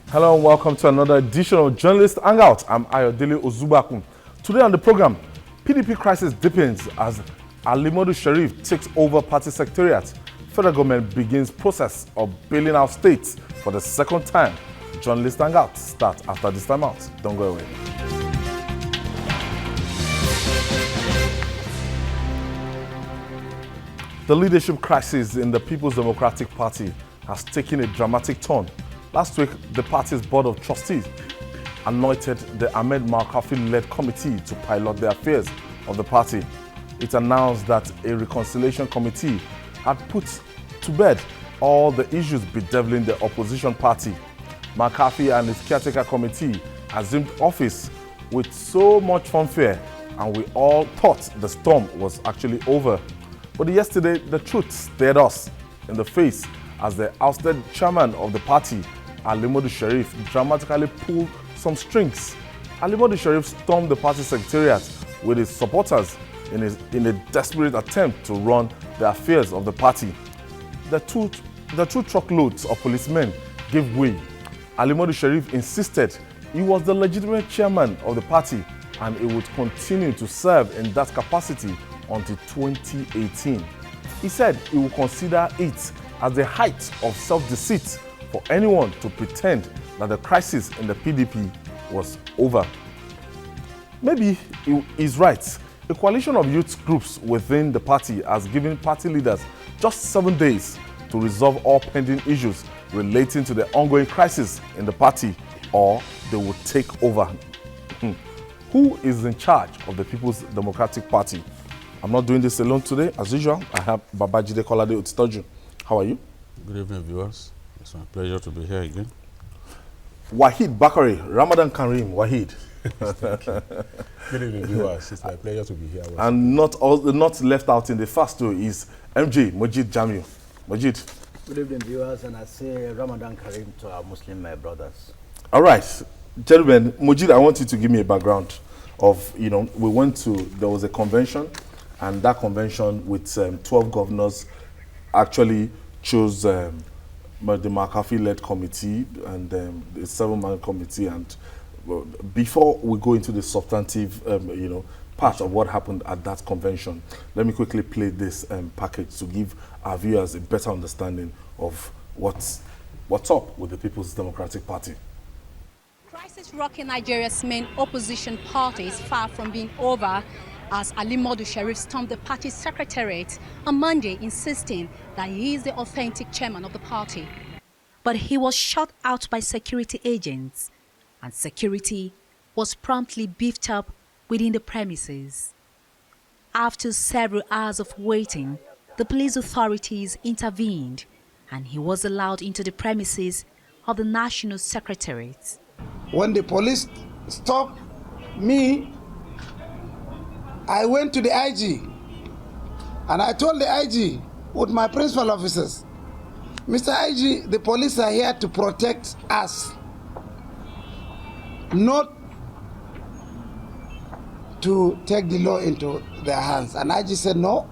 Hello and welcome to another edition of Journalist Hangout. I'm Ayodele Ozubakun. Today on the program, PDP crisis deepens as Alimodu Sheriff takes over party secretariat. Federal government begins process of bailing out states for the second time. Journalist Hangout starts after this time out. Don't go away. The leadership crisis in the People's Democratic Party has taken a dramatic turn. Last week, the party's board of trustees anointed the Ahmed Markafi-led committee to pilot the affairs of the party. It announced that a reconciliation committee had put to bed all the issues bedeviling the opposition party. Markafi and his caretaker committee assumed office with so much fanfare, and we all thought the storm was actually over. But yesterday, the truth stared us in the face as the ousted chairman of the party, Alimodu Sheriff, dramatically pulled some strings. Alimodu Sheriff stormed the party secretariat with his supporters in a desperate attempt to run the affairs of the party. The two truckloads of policemen gave way. Alimodu Sheriff insisted he was the legitimate chairman of the party and he would continue to serve in that capacity until 2018. He said he would consider it as the height of self-deceit for anyone to pretend that the crisis in the PDP was over. Maybe he is right. A coalition of youth groups within the party has given party leaders just 7 days to resolve all pending issues relating to the ongoing crisis in the party, or they will take over. Who is in charge of the People's Democratic Party? I'm not doing this alone today. As usual, I have Babajide Kolade Otitoju. How are you? Good evening, viewers. It's my pleasure to be here again. Wahid Bakari, Ramadan Kareem, Wahid. Good evening, viewers. It's my pleasure to be here. And not left out in the first two is MJ, Mojid Jamil. Mojid. Good evening, viewers, and I say Ramadan Kareem to our Muslim brothers. All right, gentlemen, Mojid, I want you to give me a background of, there was a convention, and that convention with 12 governors actually chose the Markafi-led committee and the 7-man committee. And before we go into the substantive, part of what happened at that convention, let me quickly play this package to give our viewers a better understanding of what's up with the People's Democratic Party. Crisis rocking Nigeria's main opposition party is far from being over, as Alimodu Sheriff stormed the party secretariat on Monday, insisting that he is the authentic chairman of the party. But he was shut out by security agents, and security was promptly beefed up within the premises. After several hours of waiting, the police authorities intervened, and he was allowed into the premises of the National Secretariat. When the police stopped me, I went to the IG and I told the IG with my principal officers, Mr. IG, the police are here to protect us, not to take the law into their hands. And IG said, no,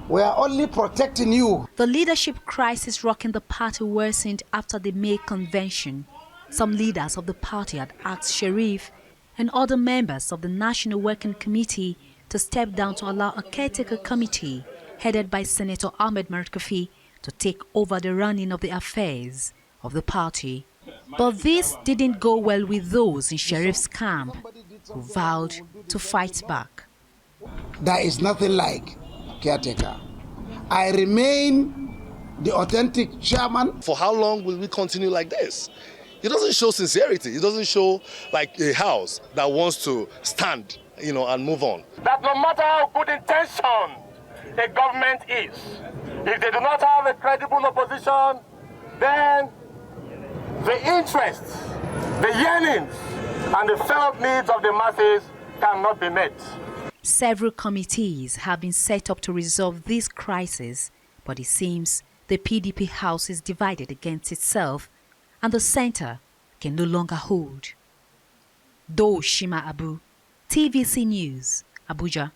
we are only protecting you. The leadership crisis rocking the party worsened after the May convention. Some leaders of the party had asked Sheriff and other members of the National Working Committee to step down to allow a caretaker committee headed by Senator Ahmed Markafi to take over the running of the affairs of the party. But this didn't go well with those in Sheriff's camp, who vowed to fight back. There is nothing like caretaker. I remain the authentic chairman. For how long will we continue like this? It doesn't show sincerity. It doesn't show like a house that wants to stand, and move on. That no matter how good intention a government is, if they do not have a credible opposition, then the interests, the yearnings, and the felt needs of the masses cannot be met. Several committees have been set up to resolve this crisis, but it seems the PDP house is divided against itself, and the center can no longer hold. Do Shima Abu, TVC News, Abuja.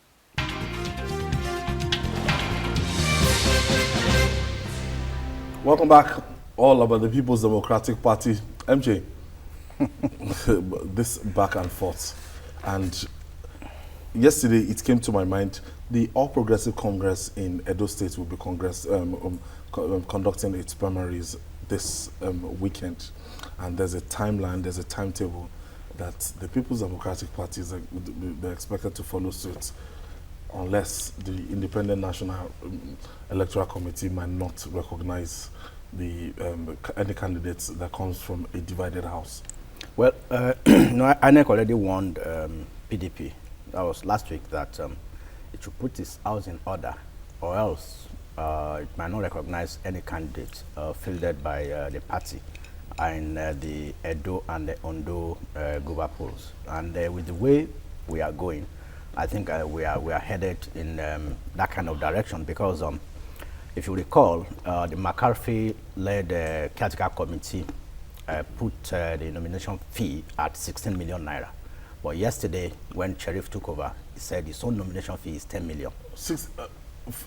Welcome back. All about the People's Democratic Party. MJ, this back and forth. And yesterday it came to my mind, the All Progressive Congress in Edo State will be conducting its primaries this weekend. And there's a timeline, there's a timetable that the People's Democratic Party is they're expected to follow suit, unless the Independent National Electoral Committee might not recognize the any candidates that comes from a divided house. Well, INEC already warned PDP, that was last week, that it should put its house in order, or else it might not recognize any candidate fielded by the party in the Edo and the Ondo Guba polls. And with the way we are going, I think we are headed in that kind of direction, because if you recall, the McCarthy-led caretaker committee put the nomination fee at 16 million naira. But yesterday, when Sheriff took over, he said his own nomination fee is 10 million.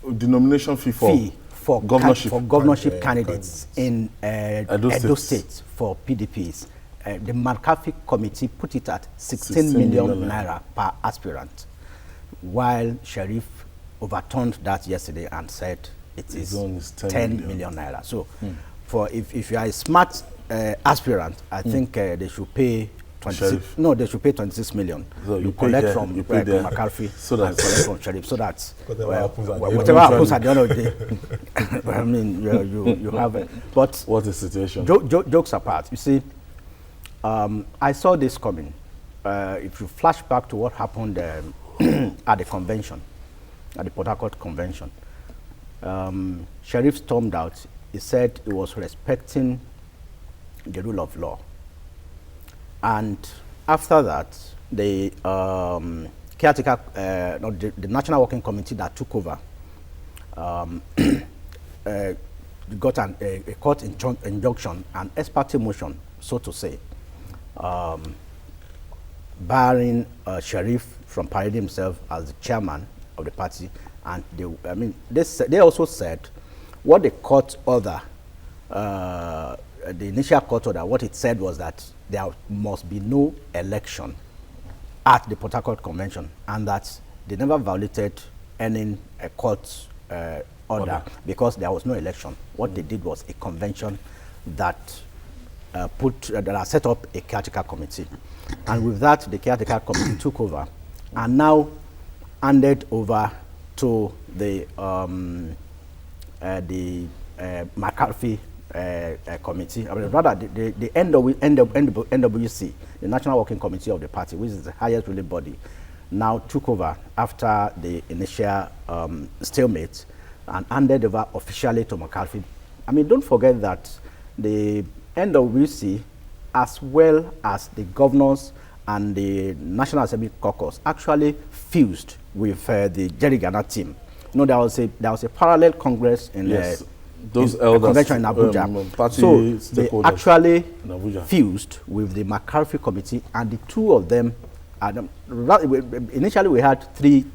The nomination fee for governorship candidates in Edo State for PDPs. The McCarthy committee put it at 16 million naira per aspirant, while Sheriff overturned that yesterday and said it is 10 million naira. So, for if you are a smart aspirant, I think they should pay 26. No, they should pay 26 million. So you collect from McCarthy, so that collect from Sheriff, so that whatever happens at the end of the day, I mean, you have it. But what is the situation? Jokes apart, you see, I saw this coming. If you flash back to what happened at the convention, at the Port Harcourt convention, Sheriff stormed out. He said he was respecting the rule of law. And after that, the caretaker, the National Working Committee that took over, got a court injunction, an ex parte motion, so to say, barring Sheriff from parading himself as the chairman of the party. And they also said what the court order, the initial court order, what it said was that there must be no election at the Port Harcourt Convention, and that they never violated any court order because there was no election. What they did was a convention that set up a caretaker committee, and with that, the caretaker committee took over, and now handed over to the McCarthy committee, rather the NWC, the National Working Committee of the party, which is the highest ruling body, now took over after the initial stalemate and handed over officially to McCarthy. I mean, don't forget that the NWC, as well as the governors and the National Assembly caucus, actually fused with the Jerry Ghana team. You know, there was a parallel congress in those elders, convention in Abuja. So they actually fused with the McCarthy committee, and the two of them, initially we had 3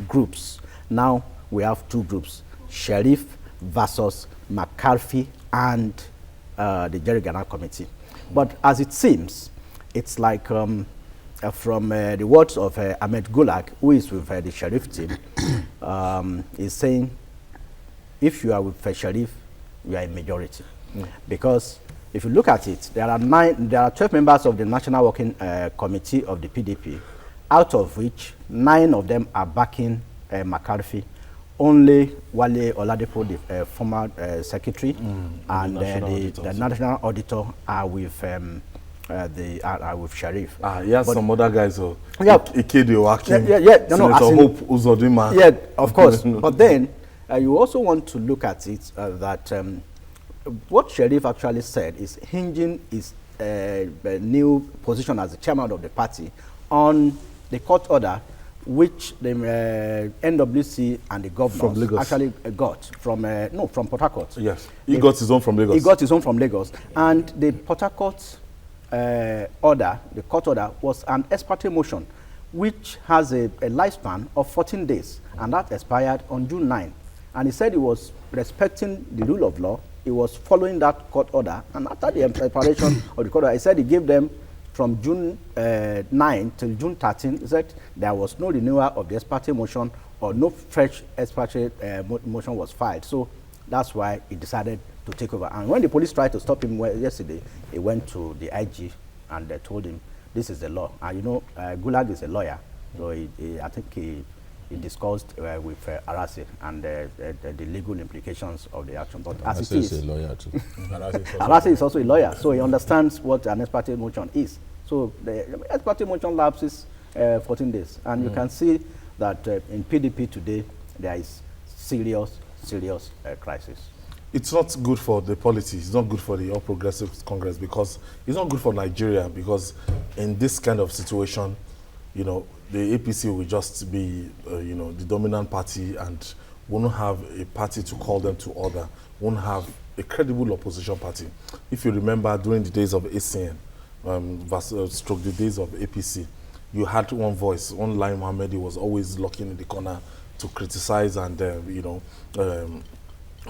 groups. Now we have 2 groups, Sheriff versus McCarthy and the Jerry Ghana committee. But as it seems, it's like from the words of Ahmed Gulag, who is with the Sheriff team, is saying, if you are with a Sheriff, you are a majority. Because if you look at it, there are 12 members of the National Working Committee of the PDP, out of which 9 of them are backing McCarthy. Only Wale Oladipo, the former secretary, and the national auditor are with Sheriff. He has some other guys, Ikedi Hope Uzodinma. Yeah, of course. But then you also want to look at it that what Sheriff actually said is hinging his new position as the chairman of the party on the court order which the NWC and the governors actually got from Port Harcourt. Yes, he got his own from Lagos. He got his own from Lagos, and the Port Harcourt order, the court order, was an ex parte motion, which has a lifespan of 14 days, and that expired on June 9. And he said he was respecting the rule of law. he was following that court order. And after the preparation of the court order, he said he gave them from June 9 till June 13. He said there was no renewal of the ex parte motion or no fresh ex parte motion was filed. So that's why he decided to take over. And when the police tried to stop him yesterday, he went to the IG and they told him, this is the law. And you know, Gulag is a lawyer. So I think he discussed with Arase and the legal implications of the action. But as it is, a lawyer too. Arase is also a lawyer, so he understands what an ex parte motion is. So the ex parte motion lapses 14 days. And you can see that in PDP today, there is serious crisis. It's not good for the polity. It's not good for the All Progressives Congress, because it's not good for Nigeria, because in this kind of situation, you know, the APC will just be, you know, the dominant party and won't have a party to call them to order, won't have a credible opposition party. If you remember, during the days of ACN, stroke the days of APC, you had one voice. One Lai Mohammed was always looking in the corner to criticize and, you know,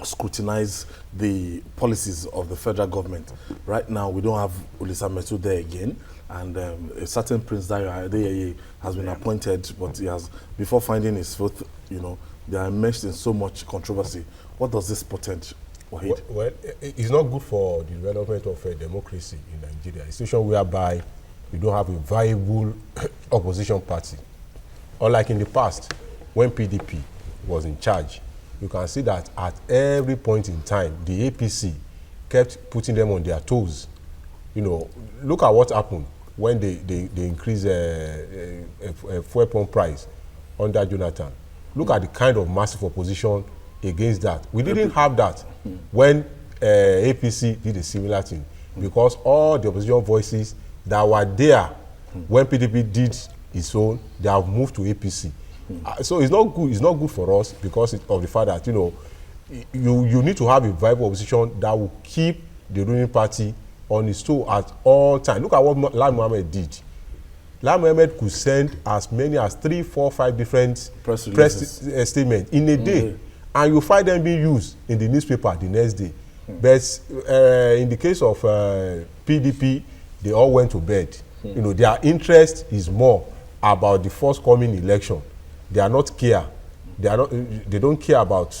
scrutinize the policies of the federal government. Right now, we don't have Ulisa Metu there again, and a certain Prince Dayo Adeyeye has been appointed, but he has, before finding his foot, you know, they are immersed in so much controversy. What does this portend? Well, it's not good for the development of democracy in Nigeria, a situation whereby we don't have a viable opposition party. Unlike in the past, when PDP was in charge, you can see that at every point in time, the APC kept putting them on their toes. You know, look at what happened when they increased fuel pump price under Jonathan. Look at the kind of massive opposition against that. We didn't have that when APC did a similar thing, because all the opposition voices that were there when PDP did its own, they have moved to APC. So it's not good. It's not good for us because of the fact that, you know, you need to have a viable opposition that will keep the ruling party on its toe at all times. Look at what Lai Mohammed did. Lai Mohammed could send as many as 3, 4, 5 different press statements in a day, and you find them being used in the newspaper the next day. But in the case of PDP, they all went to bed. You know, their interest is more about the forthcoming election. They are not care. They don't care about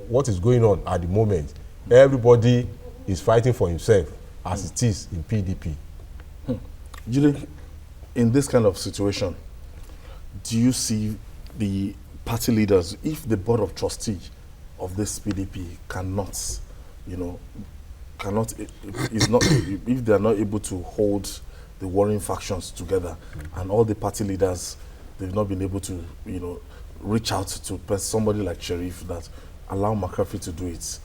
what is going on at the moment. Everybody is fighting for himself, as it is in PDP. Julie, in this kind of situation, do you see the party leaders, if the board of trustees of this PDP cannot, you know, if they are not able to hold the warring factions together, and all the party leaders, they've not been able to, you know, reach out to somebody like Sheriff that allow McCarthy to do it,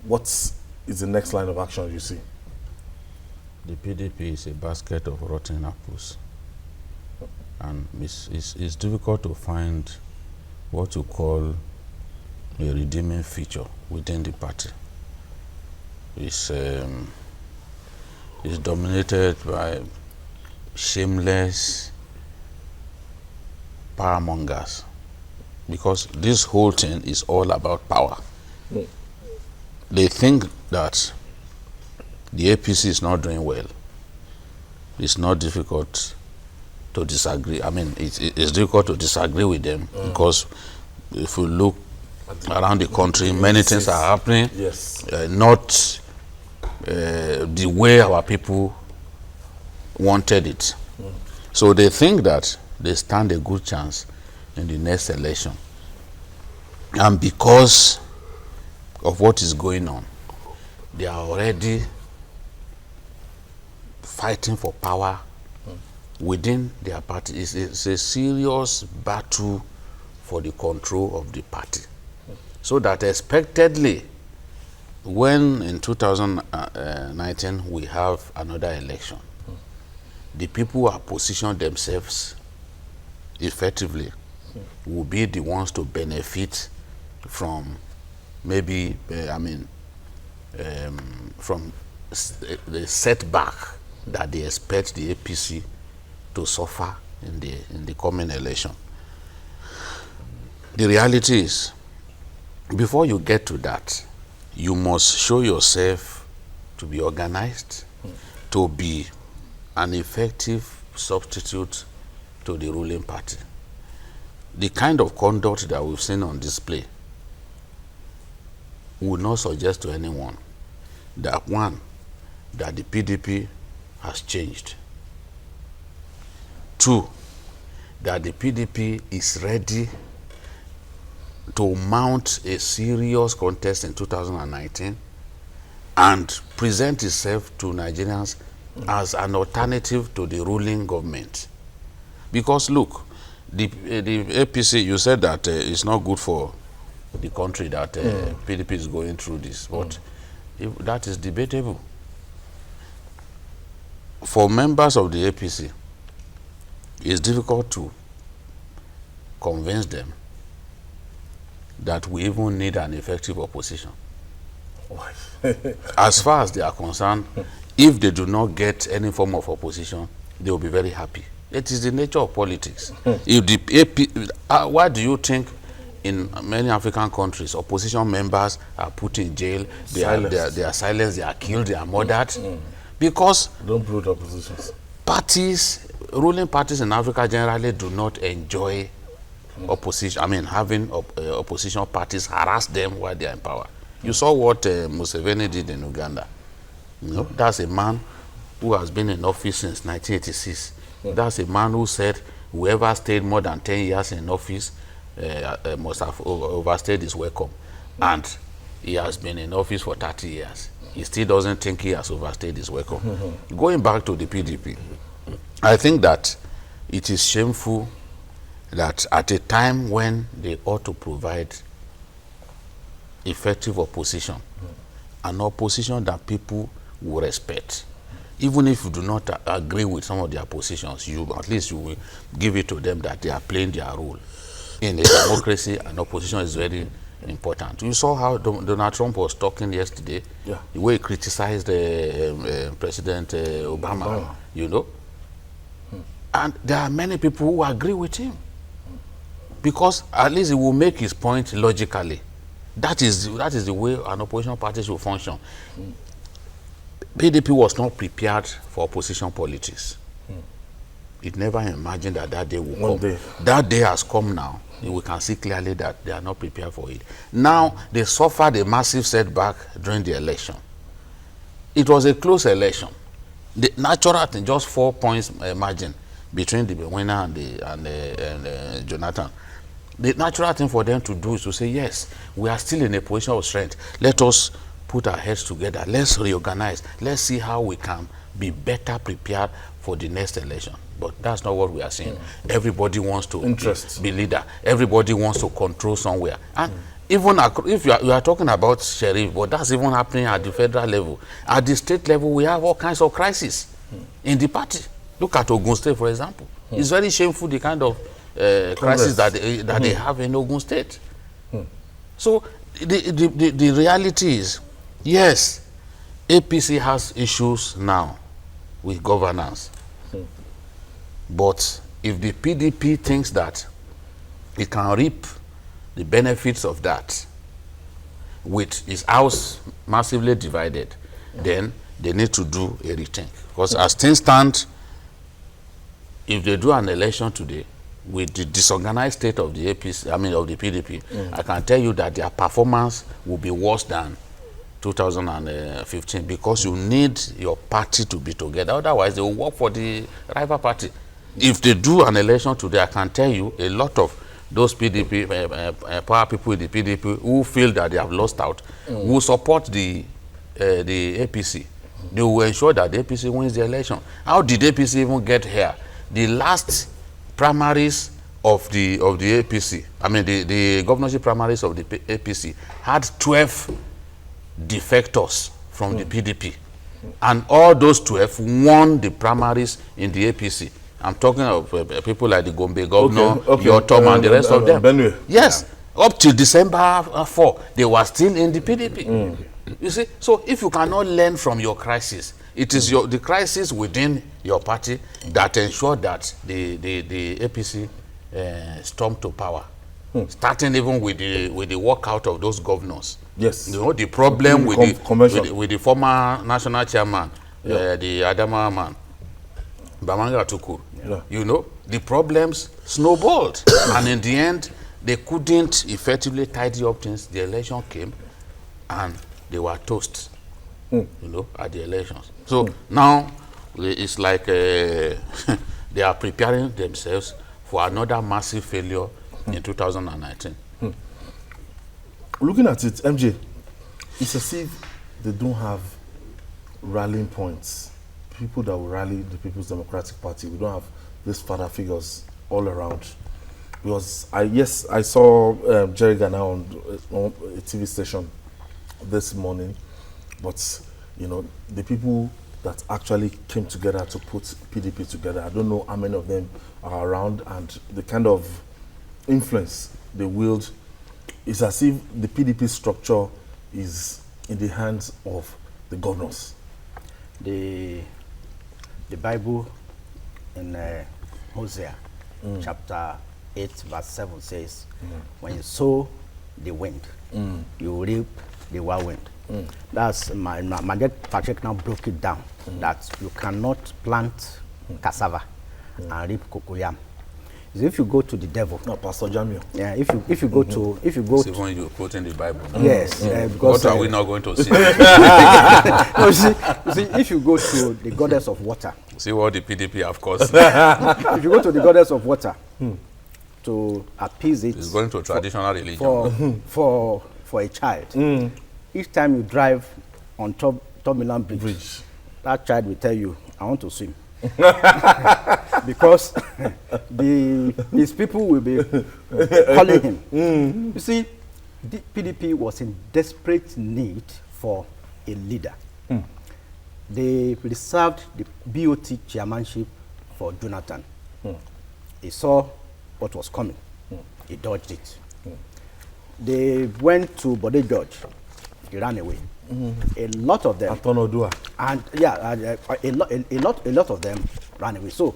what is the next line of action you see? The PDP is a basket of rotten apples, and it's difficult to find what you call a redeeming feature within the party. It's dominated by shameless power mongers, because this whole thing is all about power. They think that the APC is not doing well. It's not difficult to disagree. I mean, it's difficult to disagree with them, because if you look around the country, many things are happening. Yes. Not the way our people wanted it. So they think that they stand a good chance in the next election. And because of what is going on, they are already fighting for power within their party. It's a serious battle for the control of the party. So that expectedly, when in 2019 we have another election, the people who have positioned themselves effectively will be the ones to benefit from maybe, from the setback that they expect the APC to suffer in the coming election. The reality is, before you get to that, you must show yourself to be organized, to be an effective substitute to the ruling party. The kind of conduct that we've seen on display would not suggest to anyone that, one, that the PDP has changed. Two, that the PDP is ready to mount a serious contest in 2019 and present itself to Nigerians as an alternative to the ruling government. Because look, the APC, you said that it's not good for the country that PDP is going through this, but that is debatable. For members of the APC, it's difficult to convince them that we even need an effective opposition. As far as they are concerned, if they do not get any form of opposition, they will be very happy. It is the nature of politics. If the AP, why do you think in many African countries, opposition members are put in jail, they are silenced, they are killed, they are murdered? Because don't brood oppositions. Parties, ruling parties in Africa generally do not enjoy opposition. I mean, having opposition parties harass them while they are in power. You saw what Museveni did in Uganda. You know, that's a man who has been in office since 1986. That's a man who said whoever stayed more than 10 years in office must have overstayed his welcome. And he has been in office for 30 years. He still doesn't think he has overstayed his welcome. Going back to the PDP, I think that it is shameful that at a time when they ought to provide effective opposition, an opposition that people will respect, even if you do not agree with some of their positions, at least you will give it to them that they are playing their role. In a democracy, an opposition is very important. You saw how Donald Trump was talking yesterday, the way he criticized President Obama, you know. And there are many people who agree with him, because at least he will make his point logically. That is the way an opposition party should function. PDP was not prepared for opposition politics. It never imagined that that day will come. That day has come now. We can see clearly that they are not prepared for it. Now, they suffered a massive setback during the election. It was a close election. The natural thing, just 4 points margin between the winner and Jonathan. The natural thing for them to do is to say, yes, we are still in a position of strength. Let us put our heads together. Let's reorganize. Let's see how we can be better prepared for the next election. But that's not what we are seeing. Everybody wants to be leader. Everybody wants to control somewhere. And even if you are talking about sheriff, but that's even happening at the federal level. At the state level, we have all kinds of crises in the party. Look at Ogun State, for example. It's very shameful, the kind of crisis that they have in Ogun State. So the reality is, yes, APC has issues now with governance. But if the PDP thinks that it can reap the benefits of that with its house massively divided, then they need to do a rethink. Because as things stand, if they do an election today with the disorganized state of the APC, I mean of the PDP, I can tell you that their performance will be worse than 2015, because you need your party to be together. Otherwise, they will work for the rival party. If they do an election today, I can tell you a lot of those PDP, power people in the PDP who feel that they have lost out, will support the APC. They will ensure that the APC wins the election. How did APC even get here? The last primaries of the APC, I mean the governorship primaries of the APC had 12 defectors from the PDP. And all those 12 won the primaries in the APC. I'm talking of people like the Gombe governor, Yotom, and the rest of them. Benue. Yes, up till December 4, they were still in the PDP. You see, so if you cannot learn from your crisis, it is the crisis within your party that ensure that the APC storm to power starting even with the walkout of those governors. Yes. You know, the problem with the former national chairman, the Adama man, Bamanga Tukur. Yeah. You know, the problems snowballed. And in the end, they couldn't effectively tidy up things. The election came and they were toast, you know, at the elections. So now it's like they are preparing themselves for another massive failure in 2019. Looking at it, MJ, it's as if they don't have rallying points. People that will rally the People's Democratic Party. We don't have these father figures all around. Because I saw Jerry Ghana on a TV station this morning, but you know, the people that actually came together to put PDP together, I don't know how many of them are around, and the kind of influence they wield is as if the PDP structure is in the hands of the governors. The Bible in Hosea chapter 8 verse 7 says, when you sow the wind, you reap the whirlwind. That's my Patrick now broke it down, that you cannot plant cassava and reap cocoyam. So if you go to the devil, No, Pastor Jamio. yeah, if you go to See, when you're quoting the Bible. yes, because What are we not going to see? no, you see, if you go to the goddess of water, See what the PDP have caused. if you go to the goddess of water to appease it, It's going to traditional religion. for a child, each time you drive on top Milan Bridge, that child will tell you, I want to swim. Because these people will be calling him. You see, the PDP was in desperate need for a leader. They reserved the BOT chairmanship for Jonathan. He saw what was coming. He dodged it. They went to Bode George. He ran away. A lot of them, and yeah, a lot of them ran away. So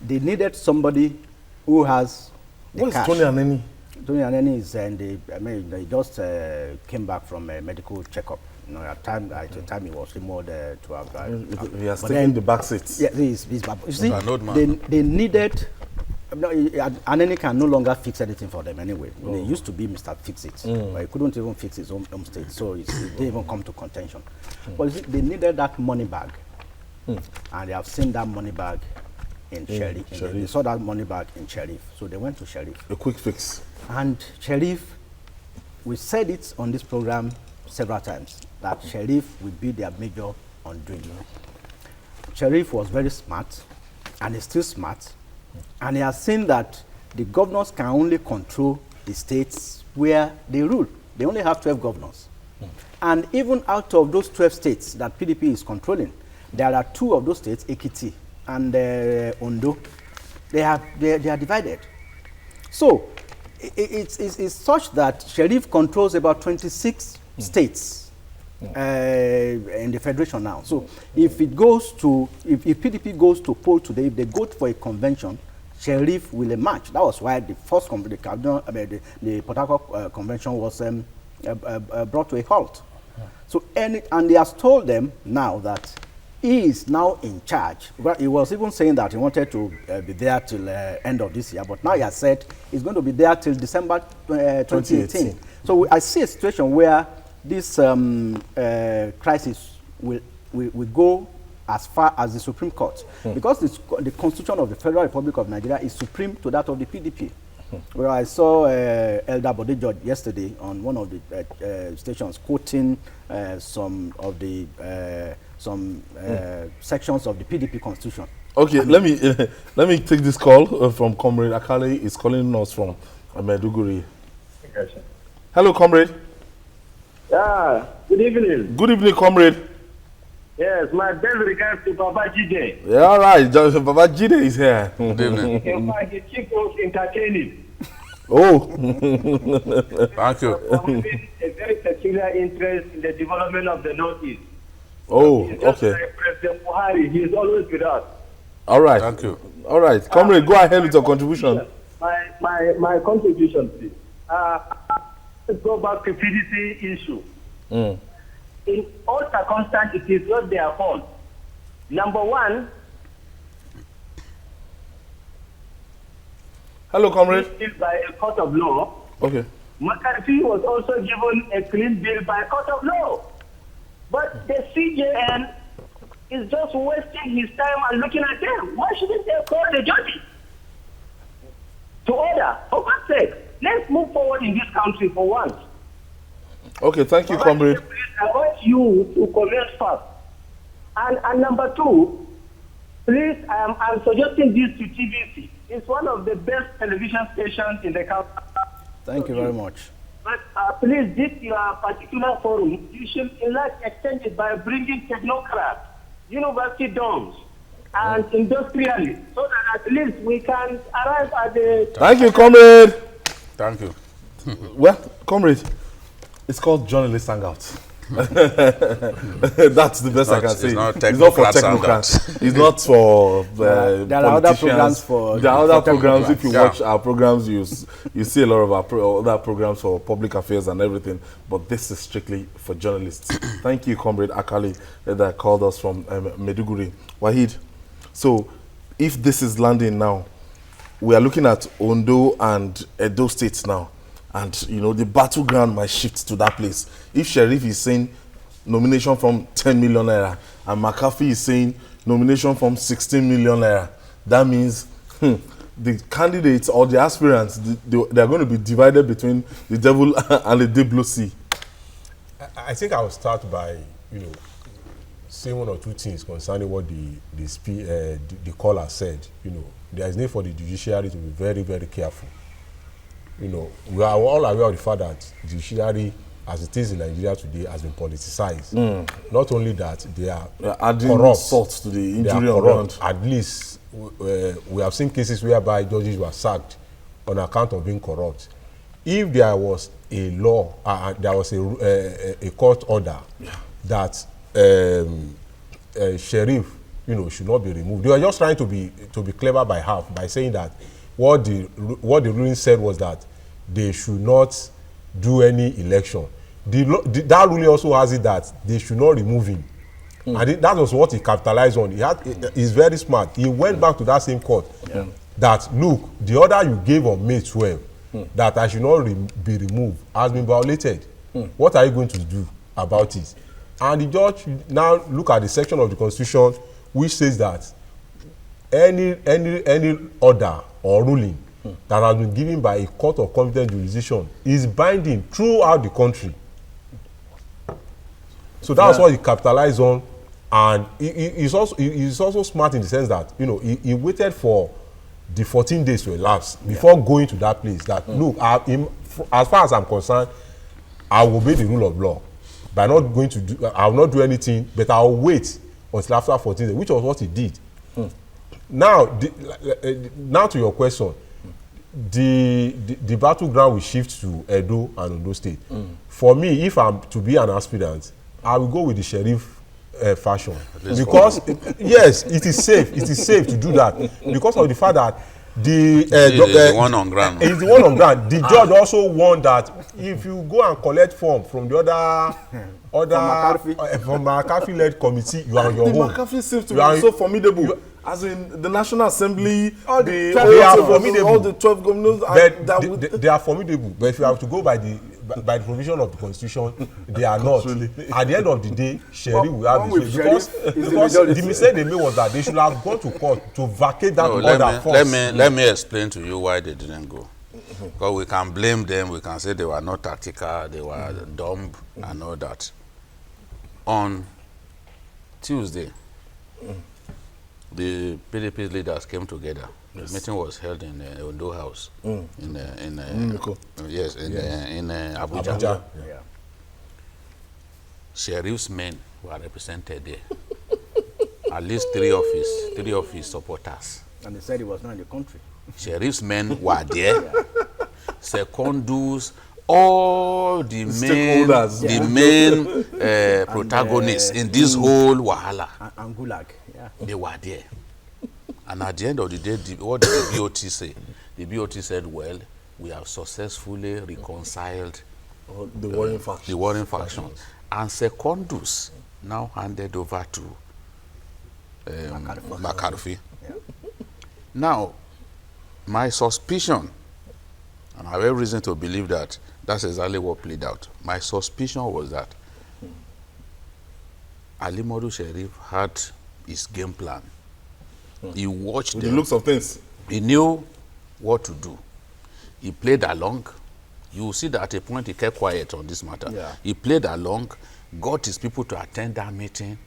they needed somebody who has the What is cash. Tony Aneni? Tony Aneni is, they just came back from a medical checkup. You know, at the time he was removed to have. He has but taken then- the back seats. Yeah, he's bad. You see, an old man. they needed. No, Aneni can no longer fix anything for them anyway. They used to be Mr. Fix-It, but he couldn't even fix his own home state, so it didn't even come to contention. But you see, they needed that money bag, and they have seen that money bag in Sheriff. They saw that money bag in Sheriff, so they went to Sheriff. A quick fix. And Sheriff, we said it on this program several times, that Sheriff will be their major undoing. Sheriff was very smart, and he's still smart, and he has seen that the governors can only control the states where they rule. They only have 12 governors. And even out of those 12 states that PDP is controlling, there are 2 of those states, Ekiti and Ondo. They are divided. So it's such that Sheriff controls about 26 states in the federation now. So if it goes to, if PDP goes to poll today, if they go for a convention, Sheriff will emerge. That was why the first the Port Harcourt convention was brought to a halt. So and he has told them now that he is now in charge. Well, he was even saying that he wanted to be there till end of this year, but now he has said he's going to be there till December 2018. So I see a situation where this crisis will go as far as the Supreme Court, because the Constitution of the Federal Republic of Nigeria is supreme to that of the PDP. Well, I saw Elder Bode George yesterday on one of the stations quoting some of the sections of the PDP Constitution. Okay, let me take this call from Comrade Akale. Is calling us from Maiduguri. Hello, Comrade. Yeah, good evening. Good evening, Comrade. Yes, my best regards to Baba Jide. Yeah, all right. Baba Jide is here. Good evening. In fact, he keeps us entertaining. Oh. Thank you. Having a very peculiar interest in the development of the Northeast. Oh, He's just okay. like President Buhari, he is always with us. All right. Thank you. All right. Comrade, go ahead with your contribution. My contribution, please. let's go back to PDC issue. In all circumstances, it is not their fault. Number one, Hello, comrade. is by a court of law. Okay. McCarthy was also given a clean bill by court of law. But the CJN is just wasting his time and looking at them. Why shouldn't they call the judges to order? For God's sake, let's move forward in this country for once. Okay, thank you, comrade. I want you to comment first. And number two, please, I'm suggesting this to TVC. It's one of the best television stations in the country. Thank you very much. But please, this your particular forum, you should extend it by bringing technocrats, university dorms, and industrialists, so that at least we can arrive at the... Thank you, comrade. Thank you. Well, comrade, it's called Journalist Hangout. That's the best I can say. It's not for technocrats. technocrats. It's not for there are other programs for. There are other programs. technocrats. If you watch our programs, you see a lot of our other programs for public affairs and everything. But this is strictly for journalists. Thank you, comrade Akali, that called us from Meduguri. Wahid. So, if this is landing now, we are looking at Ondo and Edo states now. And, the battleground might shift to that place. If Sheriff is saying nomination from 10 million naira and McAfee is saying nomination from 16 million naira, that means the candidates or the aspirants, they are going to be divided between the devil and the deep blue sea. I think I will start by, saying one or two things concerning what the caller said. There is need for the judiciary to be very, very careful. We are all aware of the fact that the judiciary, as it is in Nigeria today, has been politicized. Not only that, they are adding corrupt. salt to the They are injury on corrupt. ground. At least we have seen cases whereby judges were sacked on account of being corrupt. If there was a law, there was a court order that sheriff, should not be removed. They were just trying to be clever by half by saying that what the ruling said was that they should not do any election. That ruling also has it that they should not remove him. And that was what he capitalized on. He's very smart. He went back to that same court that, look, the order you gave on May 12, that I should not be removed, has been violated. What are you going to do about it? And the judge now look at the section of the Constitution which says that any order or ruling that has been given by a court of competent jurisdiction is binding throughout the country. So that's what he capitalized on, and he's also smart in the sense that he waited for the 14 days to elapse before going to that place. That look, as far as I'm concerned, I will obey the rule of law by not going to do. I will not do anything, but I will wait until after 14 days, which was what he did. Now to your question, the battleground will shift to Edo and Ondo State. For me, if I'm to be an aspirant, I will go with the sheriff fashion, because yes, it is safe. It is safe to do that because of the fact that the one on ground. It's the one on ground. The judge also warned that if you go and collect form from the from McCarthy-led committee, you are on your own. McCarthy seems to be so formidable. As in the National Assembly, they are formidable. All the 12 governors. They are formidable. But if you have to go by the provision of the Constitution, they are not. At the end of the day, Sheriff will have this way. Because the mistake they made was that they should have gone to court to vacate that order first. Let me explain to you why they didn't go. Because we can blame them, we can say they were not tactical, they were dumb and all that. On Tuesday, the PDP leaders came together. The meeting was held in Ondo House in Abuja. Yeah. Sheriff's men were represented there. At least three of his supporters. And they said he was not in the country. Sheriff's men were there. Secondus, all the main protagonists in this whole wahala. And Gulag, they were there. And at the end of the day, what did the BOT say? The BOT said, well, we have successfully reconciled The warring faction. the warring faction. And Secondus now handed over to McCarthy. Now, my suspicion, and I have every reason to believe that that's exactly what played out. My suspicion was that Ali Modu Sheriff had his game plan. He watched With the them. looks of things. He knew what to do. He played along. You will see that at a point he kept quiet on this matter. Yeah. He played along, got his people to attend that meeting,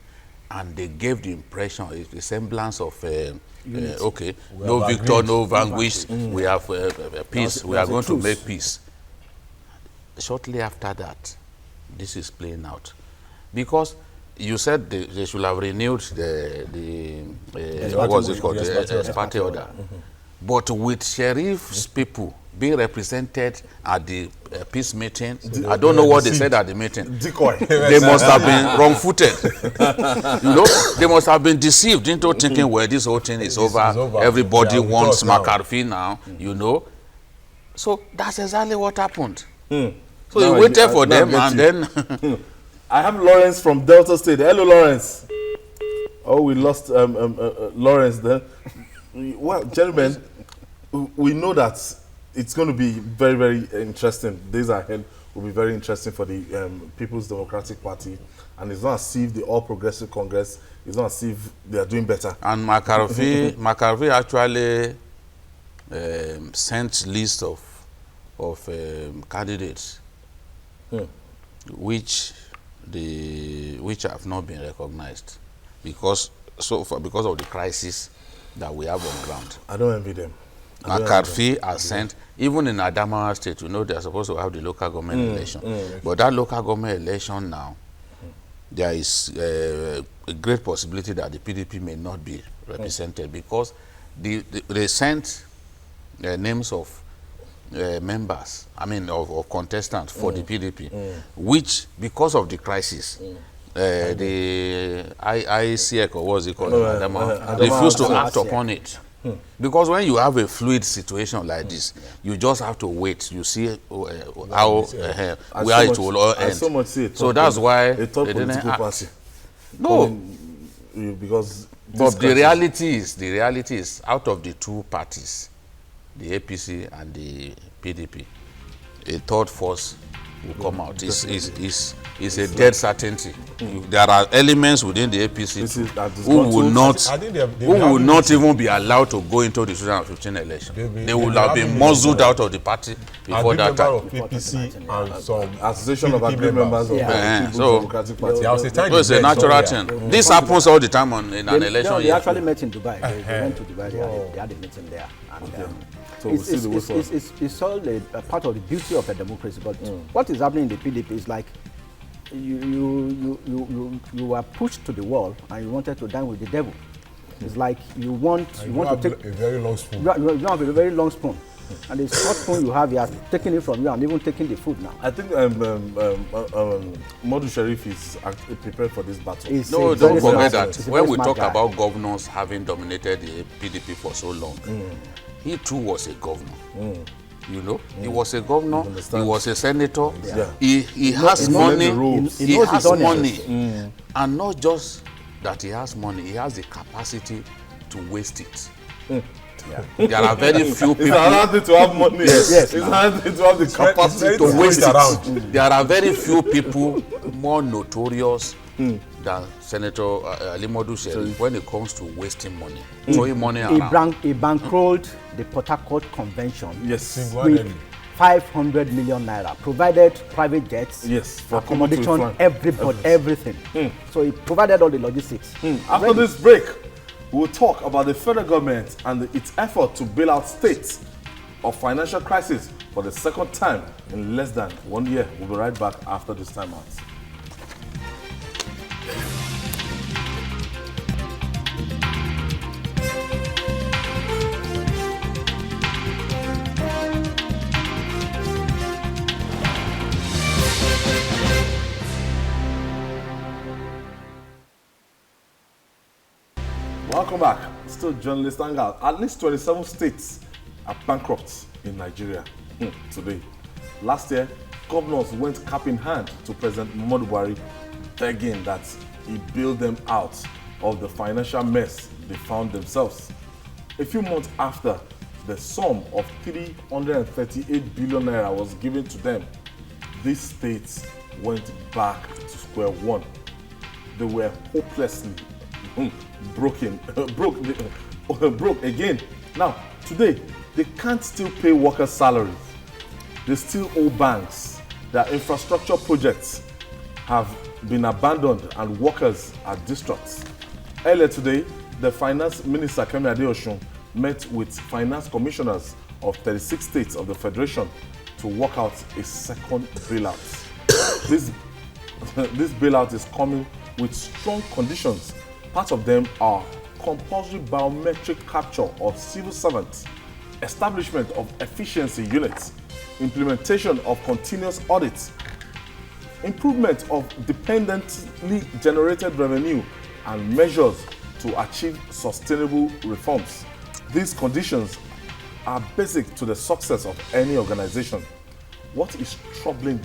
and they gave the impression, a semblance of, okay, no have victor, agreed. no vanquished, we have peace, we are There's a going to truce. make peace. Shortly after that, this is playing out. Because you said they should have renewed what was it called, the ex parte order. But with Sheriff's people being represented at the peace meeting, I don't know what they said at the meeting. Decoy. They must have been wrong-footed. You know, they must have been deceived into thinking, well, this whole thing is over. Everybody Yeah, we wants thought now. McCarthy now, you know. So that's exactly what happened. So Now he waited for now I them, get and you. then I have Lawrence from Delta State. Hello, Lawrence. Oh, we lost Lawrence then. Well, gentlemen, we know that it's going to be very, very interesting. Days ahead will be very interesting for the People's Democratic Party. And it's not as if the All Progressive Congress, it's not as if they are doing better. And McCarthy actually sent list of candidates which have not been recognized because of the crisis that we have on ground. I don't envy them. McCarthy has sent, even in Adamawa State, you know, they are supposed to have the local government election. But that local government election now, there is a great possibility that the PDP may not be represented because they sent names of members, I mean, of contestants for the PDP, which, because of the crisis, the ICEC, or what is it called, Adamawa, refused to act upon it. Because when you have a fluid situation like this, you just have to wait. You see how where it will all end. So that's why a top they didn't political act. party. No, Because but the reality is, out of the two parties, the APC and the PDP, a third force will come out. It's a dead certainty. There are elements within the APC who will not even be allowed to go into the 2015 election. They will have been muzzled out of the party before that time. Of APC and some Association of agreed members of the People's So Democratic Party. So it's a natural thing. This happens all the time in an election They year. actually met in Dubai. They went to Dubai. They had a meeting there. And, So we'll see the way forward. it's all a part of the beauty of a democracy. But what is happening in the PDP is like you were pushed to the wall and you wanted to dine with the devil. It's like you want to take a very long spoon. You have a very long spoon, and the short spoon you have, he has taken it from you and even taking the food now. I think Modu Sheriff is actually prepared for this battle. No, don't forget that when we talk about governors having dominated the PDP for so long, he too was a governor. You know, he was a governor, he was a senator, he has money, he has money. And not just that he has money, he has the capacity to waste it. There are very few people. It's another thing to have money. It's another thing to have the capacity to waste it around. There are very few people more notorious than Senator Ali Modu Sheriff when it comes to wasting money, throwing money around. He bankrolled the Port Harcourt Convention with 500 million naira, provided private jets, for accommodation, everybody, everything. So he provided all the logistics. After this break, we'll talk about the federal government and its effort to bail out states of financial crisis for the second time in less than 1 year. We'll be right back after this time out. Welcome back. Still journalist Hangout. At least 27 states are bankrupt in Nigeria. today. Last year, governors went cap in hand to President Muhammadu Buhari, begging that he bail them out of the financial mess they found themselves. A few months after, the sum of 338 billion naira was given to them. These states went back to square one. They were hopelessly broke again. Now, today, they can't still pay workers' salaries. They still owe banks. Their infrastructure projects have been abandoned and workers are distraught. Earlier today, the Finance Minister Kemi Adeosun met with finance commissioners of 36 states of the Federation to work out a second bailout. This bailout is coming with strong conditions. Part of them are compulsory biometric capture of civil servants, establishment of efficiency units, implementation of continuous audits, improvement of dependently generated revenue, and measures to achieve sustainable reforms. These conditions are basic to the success of any organization. What is troubling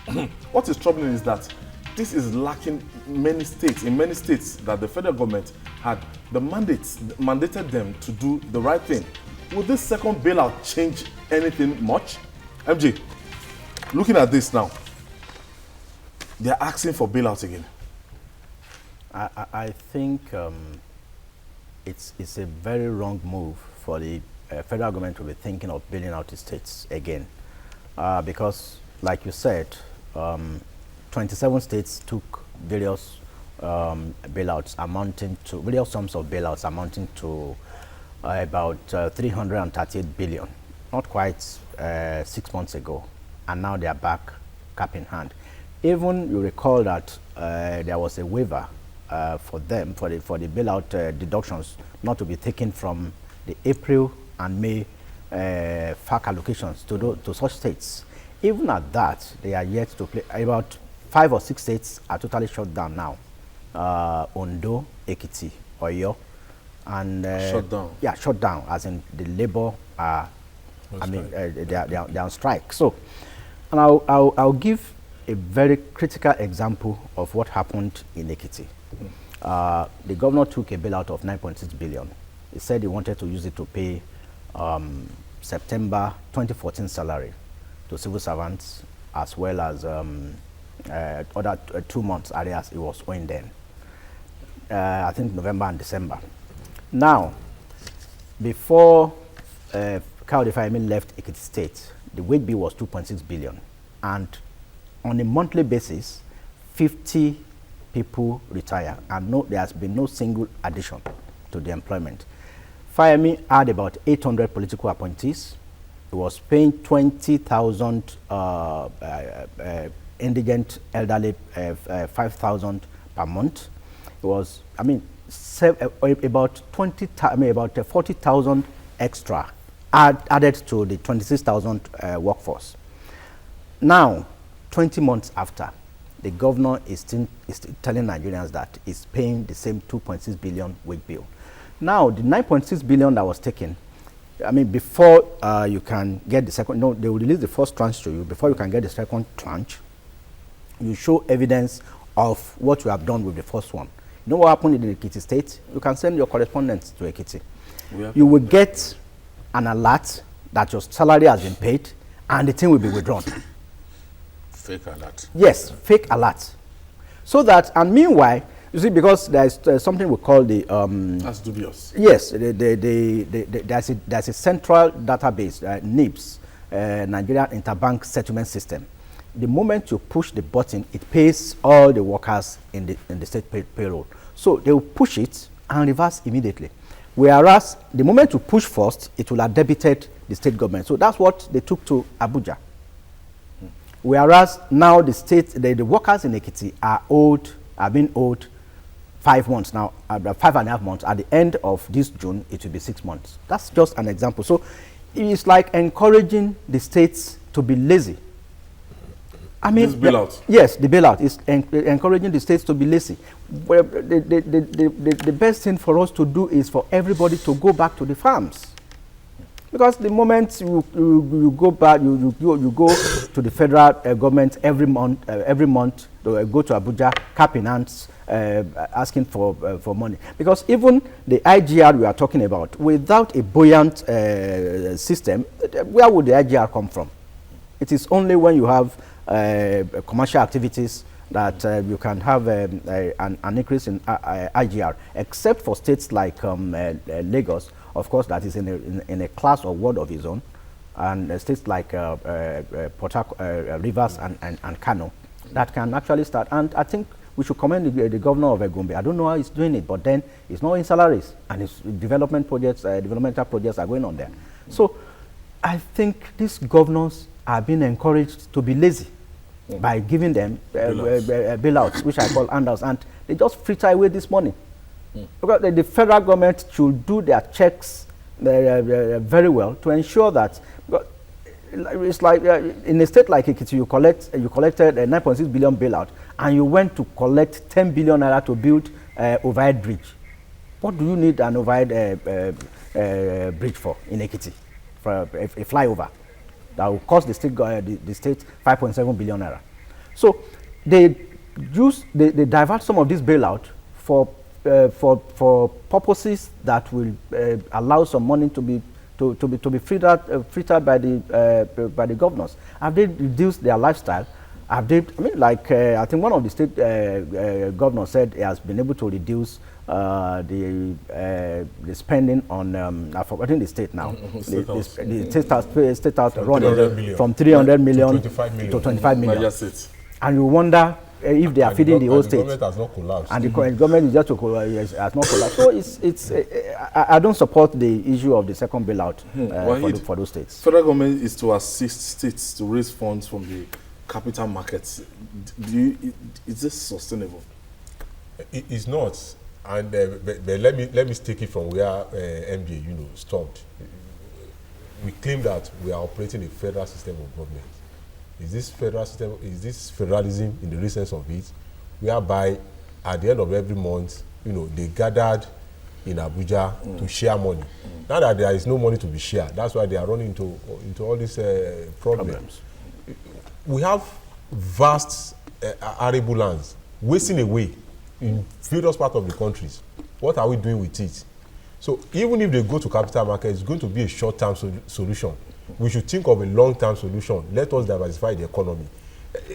is that this is lacking in many states that the federal government had the mandated them to do the right thing. Will this second bailout change anything much? MJ, looking at this now, they're asking for bailout again. I think it's a very wrong move for the federal government to be thinking of bailing out the states again. Because, like you said, 27 states took various bailouts amounting to, various sums of bailouts amounting to about 338 billion, not quite 6 months ago. And now they are back cap in hand. Even you recall that there was a waiver for them, for the bailout deductions not to be taken from the April and May FAC allocations to such states. Even at that, they are yet to play. About 5 or 6 states are totally shut down now. Ondo, Ekiti, Oyo, and shut down. Yeah, shut down, as in the labor are. They're on strike. So, and I'll give a very critical example of what happened in Ekiti. The governor took a bailout of 9.6 billion. He said he wanted to use it to pay September 2014 salary to civil servants, as well as other 2 months arrears it was owing then. I think November and December. Now, before Kayode Fayemi left Ekiti State, the wage bill was 2.6 billion. And on a monthly basis, 50 people retire, and there has been no single addition to the employment. Fayemi had about 800 political appointees. He was paying 20,000 indigent elderly 5,000 per month. It was, about 40,000 extra added to the 26,000 workforce. Now, 20 months after, the governor is still telling Nigerians that he's paying the same 2.6 billion wage bill. Now, the 9.6 billion that was taken, before you can get the second, no, they will release the first tranche to you. Before you can get the second tranche, you show evidence of what you have done with the first one. You know what happened in the Ekiti State? You can send your correspondence to Ekiti. You will get an alert that your salary has been paid and the thing will be withdrawn. Fake alert. Yes, fake alert. So that, and meanwhile, you see, because there's something we call the that's dubious. Yes, there's a central database, NIBS, Nigerian Interbank Settlement System. The moment you push the button, it pays all the workers in the state payroll. So they will push it and reverse immediately. Whereas the moment you push first, it will have debited the state government. So that's what they took to Abuja. Whereas now the workers in Ekiti are being owed 5 months now, 5.5 months. At the end of this June, it will be 6 months. That's just an example. So it's like encouraging the states to be lazy. This bailout. Yes, the bailout is encouraging the states to be lazy. Well, the best thing for us to do is for everybody to go back to the farms. Because the moment you go back, you go to the federal government every month to go to Abuja, cap in hands, asking for money. Because even the IGR we are talking about, without a buoyant system, where would the IGR come from? It is only when you have commercial activities that you can have an increase in IGR, except for states like Lagos, of course, that is in a class or world of its own, and states like Port Harcourt, Rivers and Kano, that can actually start. And I think we should commend the governor of Gombe. I don't know how he's doing it, but then it's not in salaries, and his developmental projects are going on there. So I think these governors are being encouraged to be lazy by giving them bailouts, which I call handouts, and they just fritter away this money. Because the federal government should do their checks very well to ensure that, it's like in a state like Ekiti, you collected a 9.6 billion bailout, and you went to collect 10 billion naira to build overhead bridge. What do you need an overhead bridge for in Ekiti? For a flyover that will cost the state 5.7 billion naira. So they divert some of this bailout for purposes that will allow some money to be frittered by the governors. Have they reduced their lifestyle? Have they? I mean, like I think one of the state governors said he has been able to reduce the spending on. I've forgotten the state now. The state house running from 300 million to 25 million. And you wonder if they are feeding the whole state. The government has not collapsed. And the government is just has not collapsed. So I don't support the issue of the second bailout for those states. Federal government is to assist states to raise funds from the capital markets. Is this sustainable? It's not. And but let me take it from where MJ stopped. We claim that we are operating a federal system of government. Is this federal system? Is this federalism in the real sense of it, whereby at the end of every month, they gathered in Abuja to share money. Now that there is no money to be shared, that's why they are running into all these problems. We have vast arable lands wasting away in various parts of the countries. What are we doing with it? So even if they go to capital market, it's going to be a short-term solution. We should think of a long-term solution. Let us diversify the economy.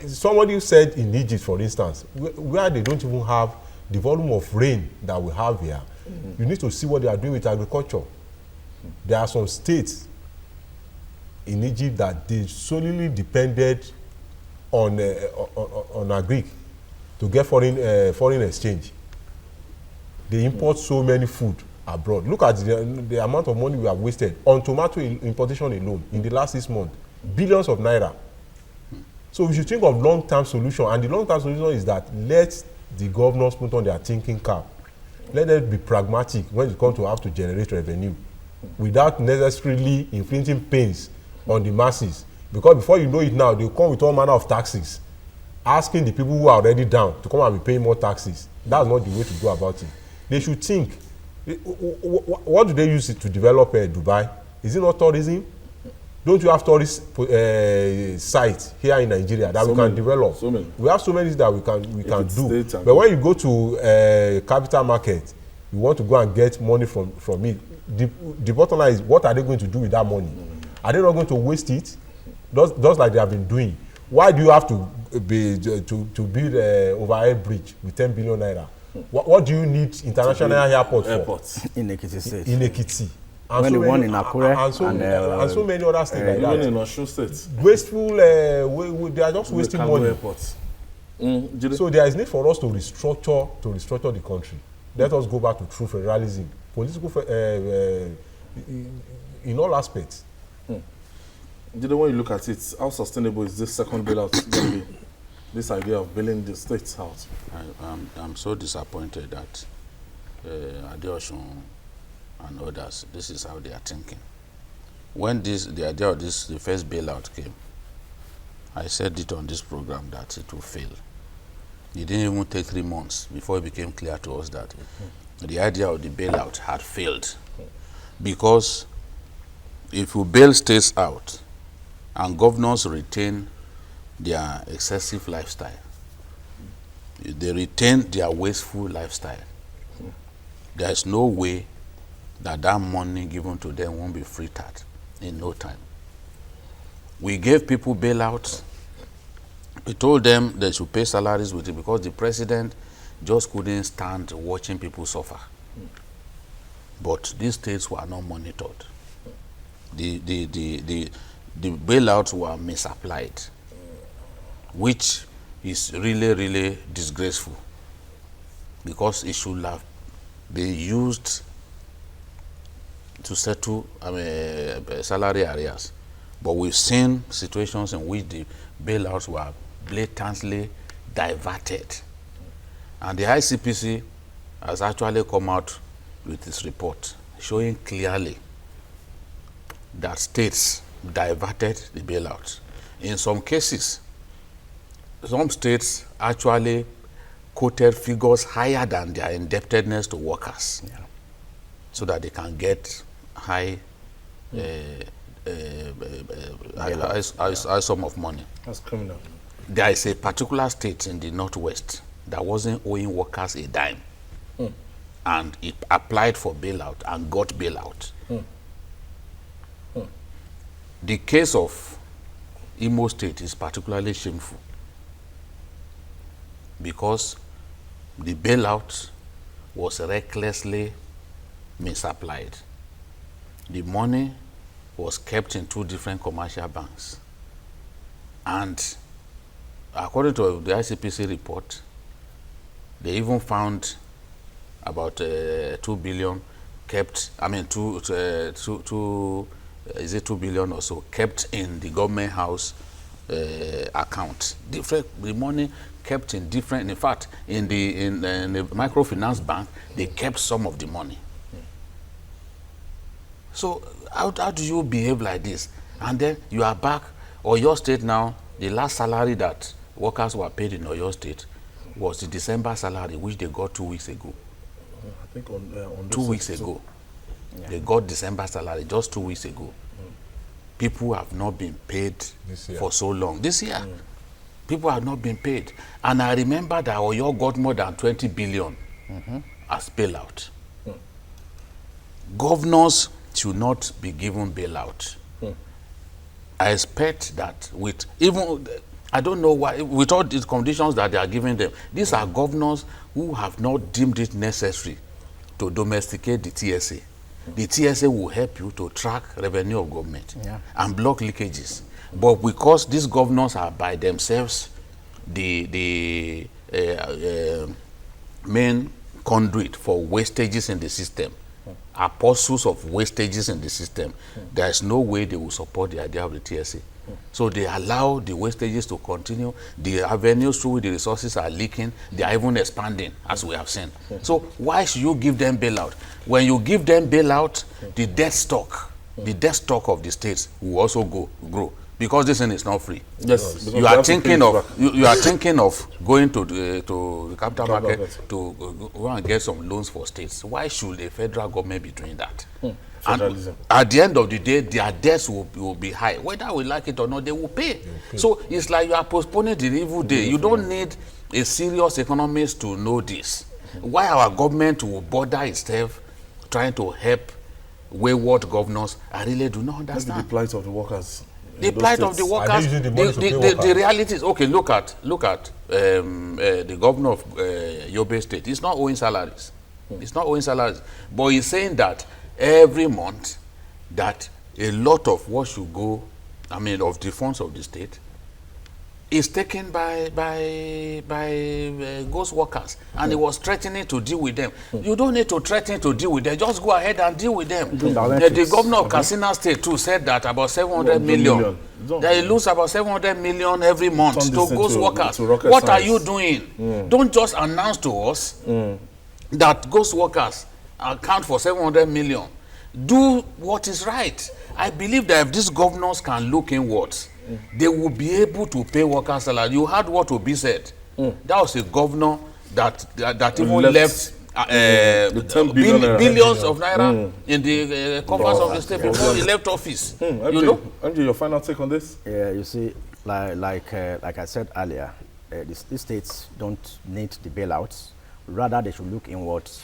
Somebody said in Egypt, for instance, where they don't even have the volume of rain that we have here, you need to see what they are doing with agriculture. There are some states in Egypt that they solely depended on agric to get foreign exchange. They import so many food abroad. Look at the amount of money we have wasted on tomato importation alone in the last 6 months. Billions of naira. So we should think of long-term solution, and the long-term solution is that let the governors put on their thinking cap. Let them be pragmatic when it comes to how to generate revenue without necessarily inflicting pains on the masses. Because before you know it now, they'll come with all manner of taxes, asking the people who are already down to come and be paying more taxes. That's not the way to go about it. They should think, what do they use it to develop Dubai? Is it not tourism? Don't you have tourist sites here in Nigeria that we can develop? We have so many that we can do. But when you go to capital market, you want to go and get money from it. The bottom line is, what are they going to do with that money? Are they not going to waste it? Just like they have been doing. Why do you have to build an overhead bridge with 10 billion naira? What do you need international airport for? In Ekiti State. In Ekiti. And when the one in Akure and so many other states like that. Even in Osun State. Wasteful, they are just wasting money. So there is need for us to restructure the country. Let us go back to true federalism, political in all aspects. When you look at it, how sustainable is this second bailout going to be? This idea of bailing the states out? I'm so disappointed that Adeosun and others, this is how they are thinking. When the idea of the first bailout came, I said it on this program that it will fail. It didn't even take 3 months before it became clear to us that the idea of the bailout had failed, because if you bail states out and governors retain their excessive lifestyle, they retain their wasteful lifestyle, there is no way that that money given to them won't be frittered in no time. We gave people bailouts. We told them they should pay salaries with it because the president just couldn't stand watching people suffer. But these states were not monitored. The bailouts were misapplied, which is really, really disgraceful because it should have been used to settle salary arrears. But we've seen situations in which the bailouts were blatantly diverted. And the ICPC has actually come out with its report showing clearly that states diverted the bailouts. In some cases, some states actually quoted figures higher than their indebtedness to workers, so that they can get high sum of money. That's criminal. There is a particular state in the Northwest that wasn't owing workers a dime, and it applied for bailout and got bailout. The case of Imo State is particularly shameful because the bailout was recklessly misapplied. The money was kept in 2 different commercial banks, and according to the ICPC report, they even found about 2 billion kept, is it 2 billion or so, kept in the government house account. The money kept in different, in fact, in the microfinance bank, they kept some of the money. So how do you behave like this? And then you are back, or your state now, the last salary that workers were paid in Oyo State was the December salary, which they got 2 weeks ago. I think on 2 weeks ago. They got December salary just 2 weeks ago. People have not been paid for so long. This year, people have not been paid. And I remember that Oyo got more than 20 billion as bailout. Governors should not be given bailout. I expect that with even, I don't know why, with all these conditions that they are giving them, these are governors who have not deemed it necessary to domesticate the TSA. The TSA will help you to track revenue of government and block leakages. But because these governors are by themselves the main conduit for wastages in the system, apostles of wastages in the system, there is no way they will support the idea of the TSA. So they allow the wastages to continue. The avenues through which the resources are leaking, they are even expanding, as we have seen. So why should you give them bailout? When you give them bailout, the debt stock of the states will also grow, because this thing is not free. Yes, you are thinking of going to the capital market to go and get some loans for states. Why should the federal government be doing that? And at the end of the day, their debts will be high. Whether we like it or not, they will pay. So it's like you are postponing the evil day. You don't need a serious economist to know this. Why our government will bother itself trying to help wayward governors, I really do not understand. Maybe the plight of the workers. The plight of the workers, the reality is, okay, look at the governor of Yobe State. He's not owing salaries. He's not owing salaries. But he's saying that every month that a lot of what should go, of the funds of the state, is taken by ghost workers, and he was threatening to deal with them. You don't need to threaten to deal with them. Just go ahead and deal with them. The governor of Katsina State too said that about 700 million. They lose about 700 million every month to ghost workers. What are you doing? Don't just announce to us that ghost workers account for 700 million. Do what is right. I believe that if these governors can look inwards, they will be able to pay workers' salary. You heard what Obi said. That was a governor that even left The 10 billion naira. billions of naira in the coffers of the state before he left office. MJ, You know? MJ, your final take on this? Yeah, you see, like I said earlier, these states don't need the bailouts. Rather, they should look inwards.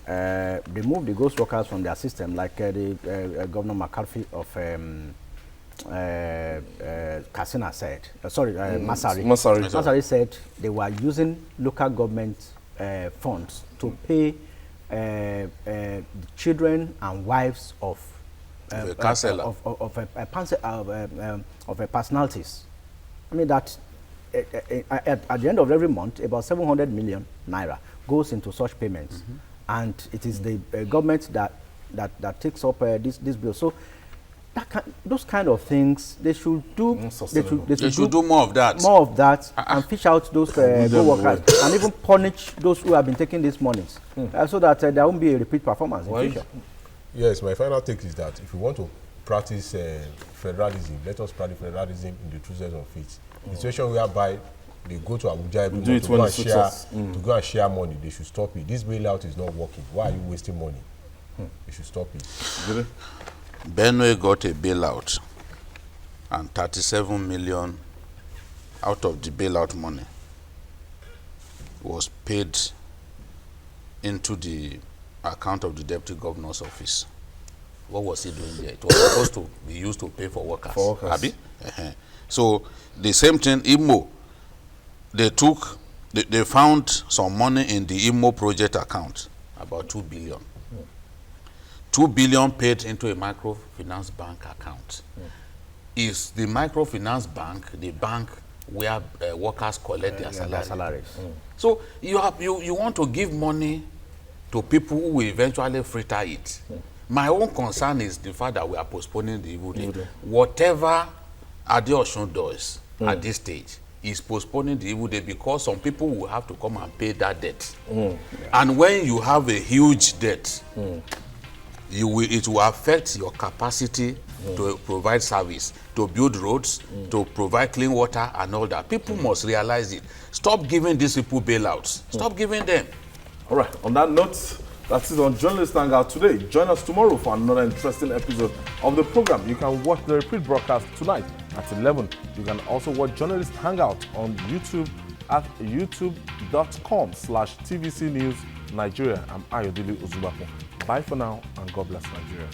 Remove the ghost workers from their system, like the Governor McCarthy of Katsina said. Masari said they were using local government funds to pay the children and wives of personalities. I mean that at the end of every month, about 700 million naira goes into such payments, and it is the government that takes up this bill. So those kind of things they should do. They should do more of that. More of that, and fish out those workers, and even punish those who have been taking these monies, so that there won't be a repeat performance in future. Yes, my final take is that if we want to practice federalism, let us practice federalism in the true sense of it. The situation whereby they go to Abuja every month to go and share money, they should stop it. This bailout is not working. Why are you wasting money? They should stop it. Really? Benue got a bailout, and 37 million out of the bailout money was paid into the account of the deputy governor's office. What was he doing there? It was supposed to be used to pay for workers. Abi? So the same thing, Imo, they found some money in the Imo project account, about 2 billion. 2 billion paid into a microfinance bank account. Is the microfinance bank the bank where workers collect their salaries? So you want to give money to people who will eventually fritter it. My own concern is the fact that we are postponing the evil day. Whatever Adeosun does at this stage is postponing the evil day, because some people will have to come and pay that debt. And when you have a huge debt, it will affect your capacity to provide service, to build roads, to provide clean water and all that. People must realize it. Stop giving these people bailouts. Stop giving them. All right, on that note, that's it on Journalist Hangout today. Join us tomorrow for another interesting episode of the program. You can watch the repeat broadcast tonight at 11. You can also watch Journalist Hangout on YouTube at youtube.com/TVC News Nigeria. I'm Ayodele Uzubako. Bye for now, and God bless Nigeria.